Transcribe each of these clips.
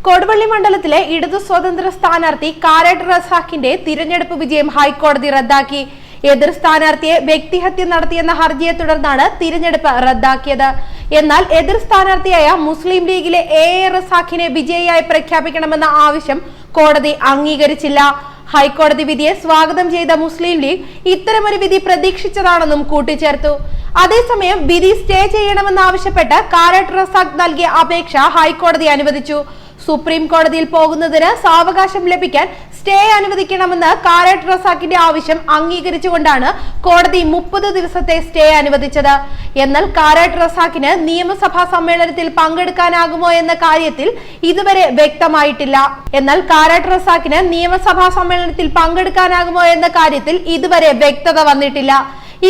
കൊടുവള്ളി മണ്ഡലത്തിലെ ഇടതു സ്വതന്ത്ര സ്ഥാനാർത്ഥി കാരാട്ട് റസാഖിന്റെ തിരഞ്ഞെടുപ്പ് വിജയം ഹൈക്കോടതി റദ്ദാക്കി. എതിർ സ്ഥാനാർത്ഥിയെ വ്യക്തിഹത്യ നടത്തിയെന്ന ഹർജിയെ തുടർന്നാണ് തിരഞ്ഞെടുപ്പ് റദ്ദാക്കിയത്. എന്നാൽ എതിർ സ്ഥാനാർത്ഥിയായ മുസ്ലിം ലീഗിലെ എ റസാഖിനെ വിജയിയായി പ്രഖ്യാപിക്കണമെന്ന ആവശ്യം കോടതി അംഗീകരിച്ചില്ല. ഹൈക്കോടതി വിധിയെ സ്വാഗതം ചെയ്ത മുസ്ലിം ലീഗ് ഇത്തരമൊരു വിധി പ്രതീക്ഷിച്ചതാണെന്നും കൂട്ടിച്ചേർത്തു. അതേസമയം വിധി സ്റ്റേ ചെയ്യണമെന്നാവശ്യപ്പെട്ട് കാരാട്ട് റസാഖ് നൽകിയ അപേക്ഷ ഹൈക്കോടതി അനുവദിച്ചു. സുപ്രീം കോടതിയിൽ പോകുന്നതിന് സാവകാശം ലഭിക്കാൻ സ്റ്റേ അനുവദിക്കണമെന്ന് കാരാട്ട് റസാഖിന്റെ ആവശ്യം അംഗീകരിച്ചുകൊണ്ടാണ് കോടതി 30 ദിവസത്തെ സ്റ്റേ അനുവദിച്ചത്. എന്നാൽ കാരാട്ട് റസാഖിന് നിയമസഭാ സമ്മേളനത്തിൽ പങ്കെടുക്കാനാകുമോ എന്ന കാര്യത്തിൽ ഇതുവരെ വ്യക്തമായിട്ടില്ല. വ്യക്തത വന്നിട്ടില്ല.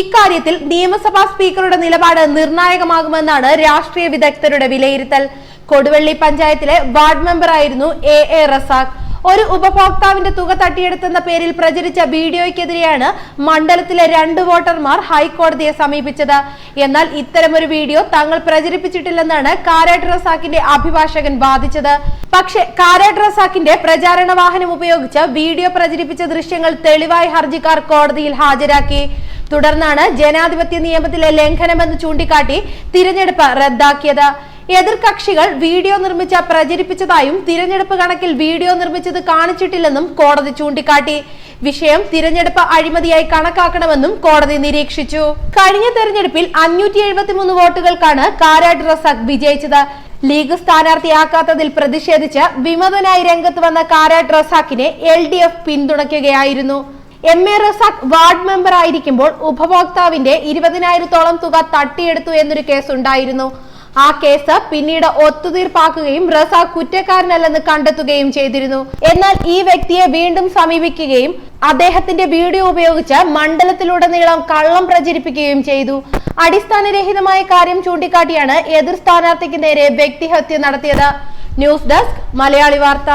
ഇക്കാര്യത്തിൽ നിയമസഭാ സ്പീക്കറുടെ നിലപാട് നിർണായകമാകുമെന്നാണ് രാഷ്ട്രീയ വിദഗ്ധരുടെ വിലയിരുത്തൽ. കൊടുവള്ളി പഞ്ചായത്തിലെ വാർഡ് മെമ്പറായിരുന്നു എ റസാഖ്. ഒരു ഉപഭോക്താവിന്റെ തുക തട്ടിയെടുത്തെന്ന പേരിൽ പ്രചരിച്ച വീഡിയോയ്ക്കെതിരെയാണ് മണ്ഡലത്തിലെ 2 വോട്ടർമാർ ഹൈക്കോടതിയെ സമീപിച്ചത്. എന്നാൽ ഇത്തരമൊരു വീഡിയോ തങ്ങൾ പ്രചരിപ്പിച്ചിട്ടില്ലെന്നാണ് കാരാട്ട് റസാഖിന്റെ അഭിഭാഷകൻ വാദിച്ചത്. പക്ഷേ കാരാട്ട് റസാഖിന്റെ പ്രചാരണ വാഹനം ഉപയോഗിച്ച് വീഡിയോ പ്രചരിപ്പിച്ച ദൃശ്യങ്ങൾ തെളിവായി ഹർജിക്കാർ കോടതിയിൽ ഹാജരാക്കി. തുടർന്നാണ് ജനാധിപത്യ നിയമത്തിലെ ലംഘനമെന്ന് ചൂണ്ടിക്കാട്ടി തിരഞ്ഞെടുപ്പ് റദ്ദാക്കിയത്. എതിർകക്ഷികൾ വീഡിയോ പ്രചരിപ്പിച്ചതായും തിരഞ്ഞെടുപ്പ് കണക്കിൽ വീഡിയോ നിർമ്മിച്ചത് കാണിച്ചിട്ടില്ലെന്നും കോടതി ചൂണ്ടിക്കാട്ടി. വിഷയം തിരഞ്ഞെടുപ്പ് അഴിമതിയായി കണക്കാക്കണമെന്നും കോടതി നിരീക്ഷിച്ചു. കഴിഞ്ഞ തെരഞ്ഞെടുപ്പിൽ 573 വോട്ടുകൾക്കാണ് കാരാട്ട് റസാഖ് വിജയിച്ചത്. ലീഗ് സ്ഥാനാർത്ഥിയാക്കാത്തതിൽ പ്രതിഷേധിച്ച് വിമതനായി രംഗത്ത് വന്ന കാരാട്ട് റസാഖിനെ LDF പിന്തുണയ്ക്കുകയായിരുന്നു. എ റസാഖ് വാർഡ് മെമ്പർ ആയിരിക്കുമ്പോൾ ഉപഭോക്താവിന്റെ 20,000-ഓളം തുക തട്ടിയെടുത്തു എന്നൊരു കേസ് ഉണ്ടായിരുന്നു. ആ കേസ് പിന്നീട് ഒത്തുതീർപ്പാക്കുകയും റസാഖ് കുറ്റക്കാരനല്ലെന്ന് കണ്ടെത്തുകയും ചെയ്തിരുന്നു. എന്നാൽ ഈ വ്യക്തിയെ വീണ്ടും സമീപിക്കുകയും അദ്ദേഹത്തിന്റെ വീഡിയോ ഉപയോഗിച്ച് മണ്ഡലത്തിലുടനീളം കള്ളം പ്രചരിപ്പിക്കുകയും ചെയ്തു. അടിസ്ഥാനരഹിതമായ കാര്യം ചൂണ്ടിക്കാട്ടിയാണ് എതിർ സ്ഥാനാർത്ഥിക്ക് നേരെ വ്യക്തിഹത്യ നടത്തിയത്. ന്യൂസ് ഡെസ്ക് മലയാളി വാർത്ത.